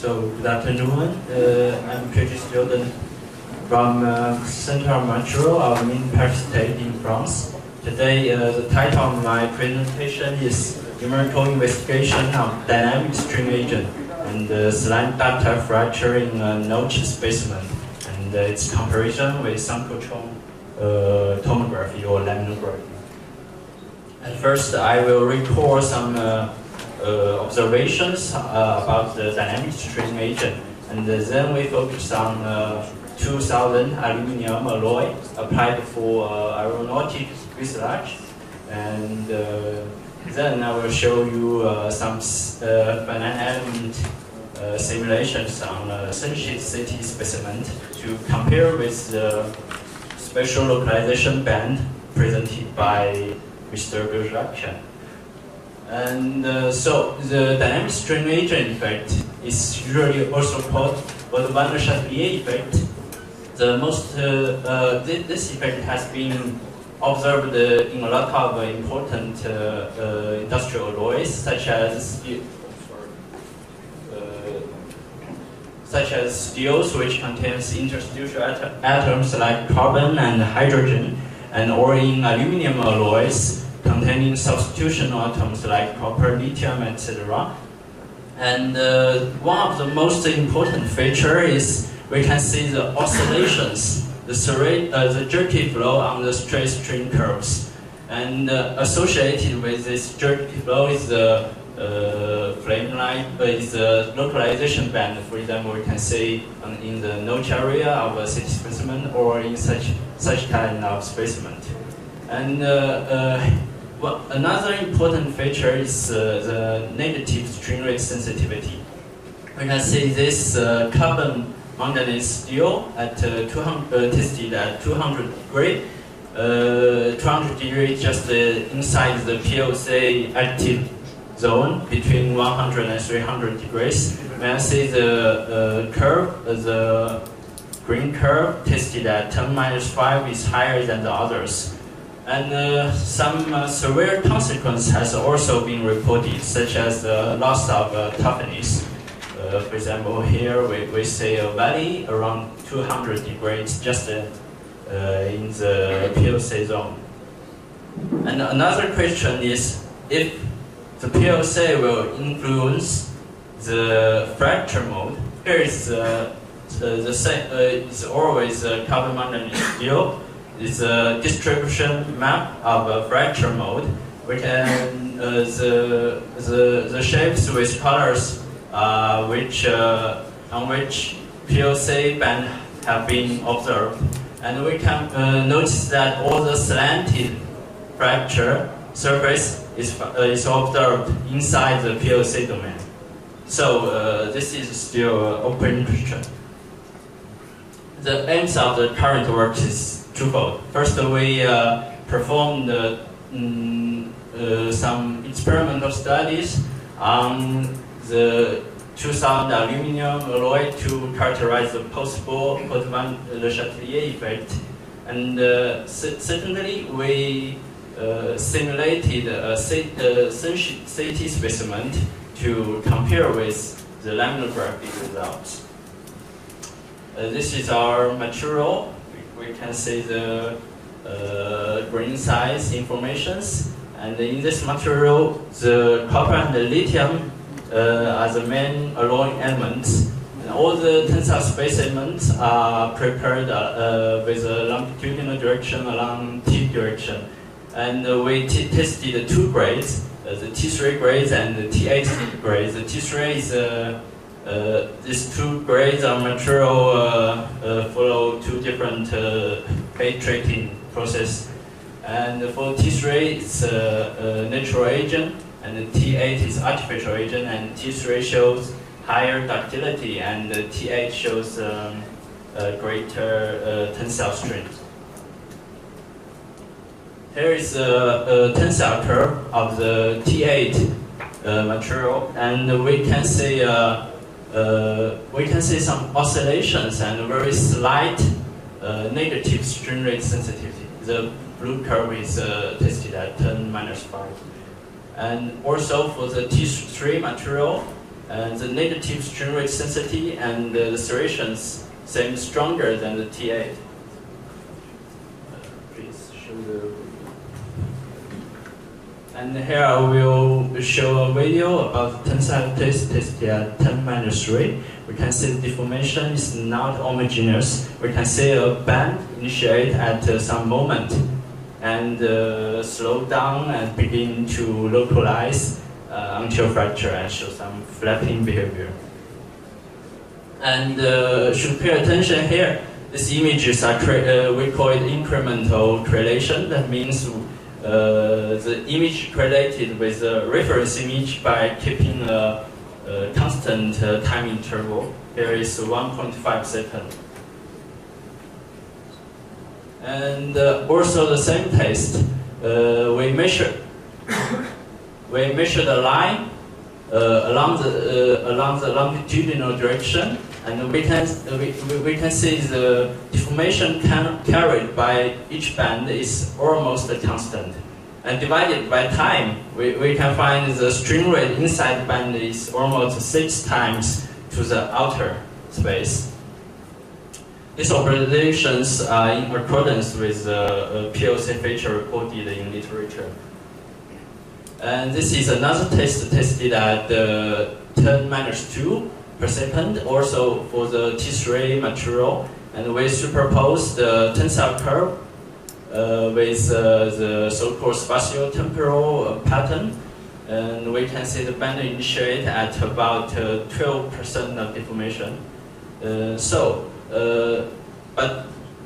So good afternoon. I'm PhD student from Center of Montreal of Paris State in France. Today, the title of my presentation is Numerical Investigation of Dynamic String Agent and Slant Ductile Fracture in a Notch Specimen, and its comparison with synchrotron tomography or laminography. At first, I will report some observations about the dynamic string agent, and then we focus on 2000 aluminum alloy applied for aeronautic fuselage, and then I will show you some finite element simulations on a thin sheet CT specimen to compare with the special localization band presented by Mr. Bergerac. And so the dynamic string agent effect is usually also called the Van der Chatelier effect. The most this effect has been observed in a lot of important industrial alloys, such as steels, which contains interstitial atoms like carbon and hydrogen, and or in aluminum alloys containing substitutional atoms like copper, lithium, etc. And one of the most important features is we can see the oscillations, the jerky flow on the straight string curves. And associated with this jerky flow is the flame line, is the localization band. For example, we can see in the notch area of a CT specimen or in such kind of specimen. And another important feature is the negative string rate sensitivity. We can see this carbon manganese steel at tested at 200 degrees. 200 degrees just inside the PLC active zone between 100 and 300 degrees. We can see the curve, the green curve tested at 10-5 is higher than the others. And some severe consequence has also been reported, such as the loss of toughness. For example, here we see a valley around 200 degrees just in the PLC zone. And another question is if the PLC will influence the fracture mode. Here is the same. It's always carbon manganese steel. It's a distribution map of a fracture mode. We can the shapes with colors on which PLC band have been observed, and we can notice that all the slanted fracture surface is observed inside the PLC domain. So this is still an open question. The aims of the current work is twofold. First, we performed some experimental studies on the 2000 aluminum alloy to characterize the possible Van der Chatelier effect. And secondly, we simulated a thin sheet CT specimen to compare with the laminography results. This is our material. We can see the grain size informations, and in this material, the copper and the lithium are the main alloy elements. And all the tensile specimens are prepared with a longitudinal direction along T direction. And we tested two grades, the T3 grades and the T8 grades. The T3 is these two grades of material follow two different phase treating process. And for T3, it's a natural agent, and T8 is artificial agent, and T3 shows higher ductility, and T8 shows greater tensile strength. Here is a tensile curve of the T8 material, and we can see some oscillations and very slight negative string rate sensitivity. The blue curve is tested at 10-5. And also for the T3 material, And the negative string rate sensitivity and the serrations seem stronger than the T8. Please show the. And here I will show a video about tensile test tested at 10-3. We can see the deformation is not homogeneous. We can see a band initiate at some moment and slow down and begin to localize until fracture and show some flapping behavior. And should pay attention here. These images are we call it incremental correlation. That means the image correlated with the reference image by keeping a constant time interval. Here is 1.5 seconds. And also the same test, we measure the line along the longitudinal direction, and we can see the deformation carried by each band is almost constant. And divided by time, we can find the string rate inside the band is almost 6 times to the outer space. These observations are in accordance with the PLC feature recorded in literature. And this is another test tested at 10-2 per second, also for the T3 material. And we superpose the tensile curve with the so-called spatio-temporal pattern. And we can see the band initiate at about 12% of deformation.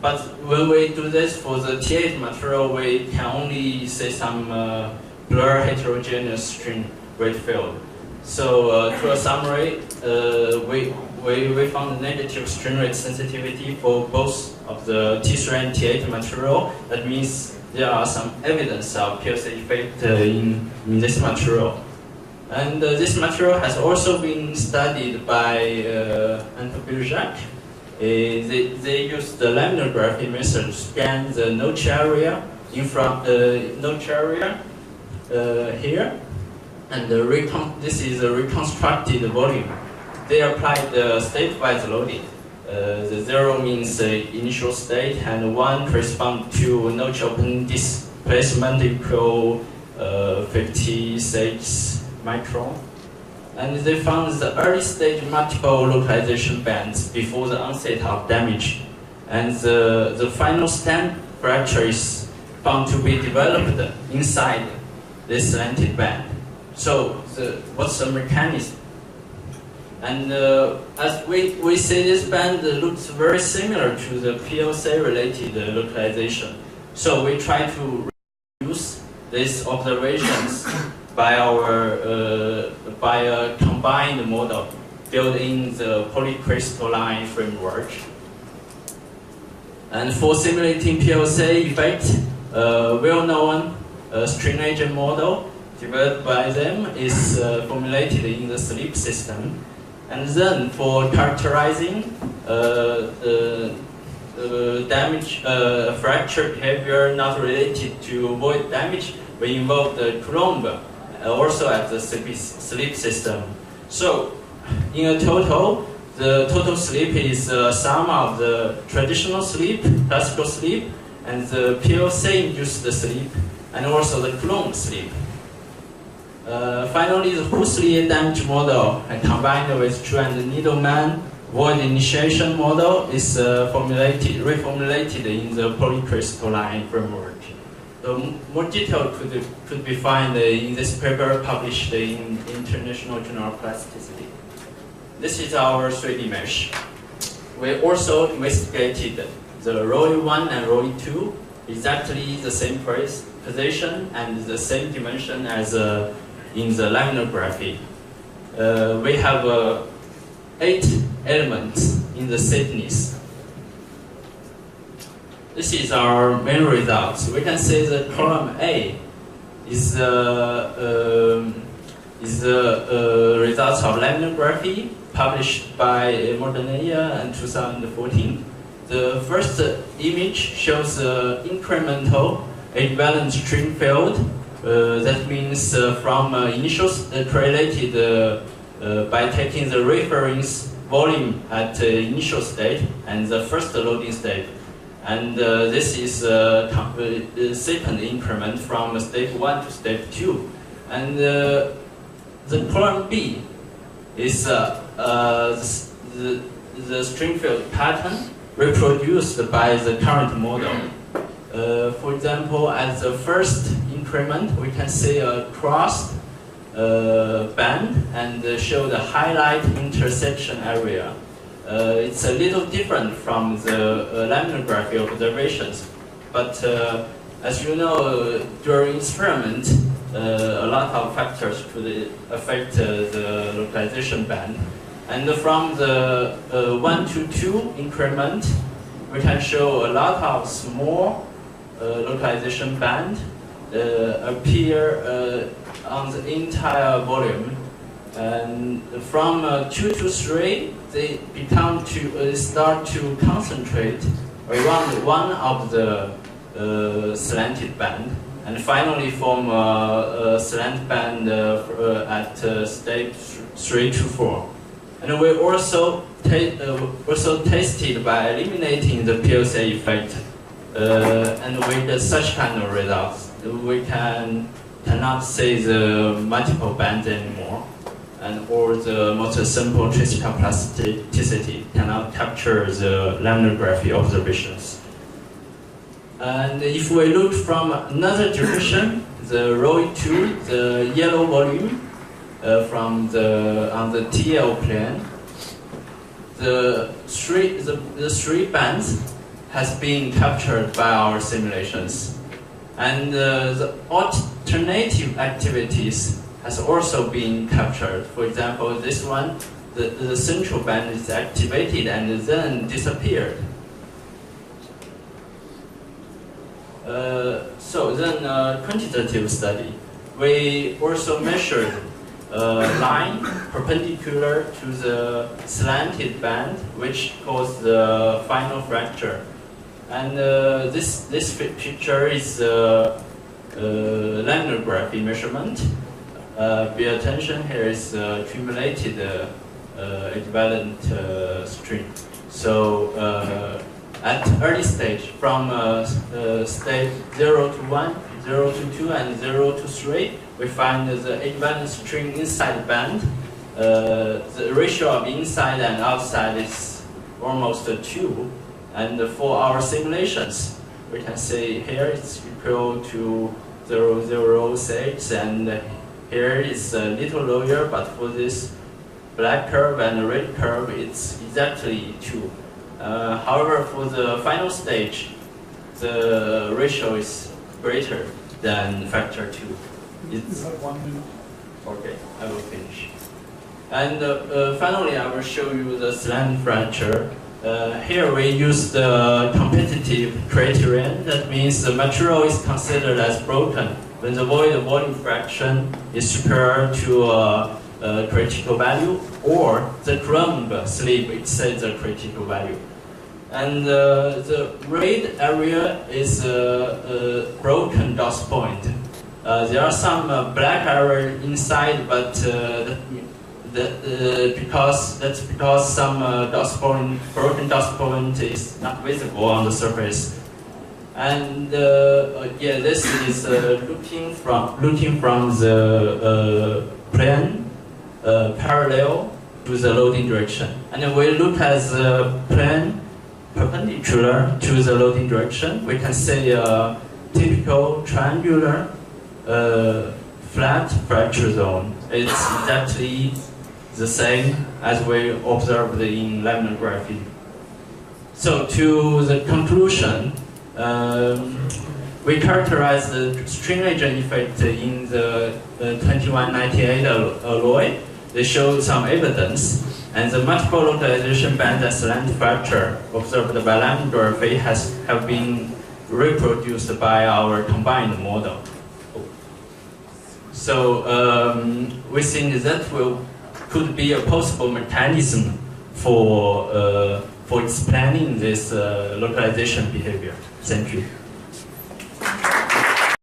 But when we do this for the T8 material, we can only see some blur heterogeneous string rate field. So to a summary, we found negative string rate sensitivity for both of the T3 and T8 material. That means there are some evidence of PLC effect in this material. And this material has also been studied by Antoine. They use the laminography method to scan the notch area here, and this is a reconstructed volume. They applied the state-wise loading. The 0 means the initial state, and 1 corresponds to notch open displacement equal 56 micron. And they found the early stage multiple localization bands before the onset of damage. And the final stem fracture is found to be developed inside this slanted band. So what's the mechanism? And as we see, this band looks very similar to the PLC-related localization. So we try to reduce these observations by a combined model built in the polycrystalline framework. And for simulating PLC effect, well-known string agent model developed by them is formulated in the sleep system. And then for characterizing damage, fracture behavior not related to void damage, we involve the Coulomb also at the sleep system. So in a total, the total sleep is the sum of the traditional sleep, classical sleep, and the PLC-induced sleep, and also the Coulomb sleep. Finally, the Huxley damage model, combined with Chu and Needleman void initiation model, is reformulated in the polycrystalline framework. More detail could be found in this paper published in International Journal of Plasticity. This is our 3D mesh. We also investigated the row 1 and row 2, exactly the same position and the same dimension as in the laminography. We have 8 elements in the thickness. This is our main results. We can say that column A is the results of laminography published by Mordanella in 2014. The first image shows incremental equivalent string field. That means from initial correlated by taking the reference volume at the initial state and the first loading state. And this is a second increment from step 1 to step 2. And the column B is the string field pattern reproduced by the current model. For example, at the first increment, we can see a crossed band and show the highlight intersection area. It's a little different from the laminar graphy observations, but as you know, during experiment, a lot of factors could affect the localization band. And from the 1 to 2 increment, we can show a lot of small localization band appear on the entire volume. And from 2 to 3, they become to start to concentrate around one of the slanted band, and finally form a slant band at stage 3 to 4. And we also tested by eliminating the PLC effect, and we get such kind of results. We cannot see the multiple bands anymore, and or the most simple tricycle plasticity cannot capture the laminar graphy observations. And if we look from another direction, the row 2, the yellow volume on the TL plane, the three bands has been captured by our simulations, and the alternative activities has also been captured. For example, this one, the central band is activated and then disappeared. So then quantitative study. We also measured a line perpendicular to the slanted band, which caused the final fracture. And this picture is laminar graphy measurement. Pay attention, here is accumulated equivalent string. So at early stage, from stage 0 to 1, 0 to 2, and 0 to 3, we find the equivalent string inside band. The ratio of inside and outside is almost 2. And for our simulations, we can say here it's equal to 0.006, and here is a little lower, but for this black curve and red curve, it's exactly 2. However, for the final stage, the ratio is greater than factor 2. It's 1 minute. Okay, I will finish. And finally, I will show you the slant fracture. Here we use the competitive criterion. That means the material is considered as broken when the volume fraction is superior to a critical value, or the ground slip exceeds the critical value. And the red area is a broken dot point. There are some black area inside, but that's because some broken dot point is not visible on the surface. And yeah, this is looking from the plane parallel to the loading direction. And we look at the plane perpendicular to the loading direction. We can see a typical triangular flat fracture zone. It's exactly the same as we observed in laminar graphy. So to the conclusion, we characterize the string agent effect in the 2198 alloy. They showed some evidence, and the multiple localization band and slant fracture observed by laminar graphy have been reproduced by our combined model. So we think that could be a possible mechanism for explaining this localization behavior. Thank you.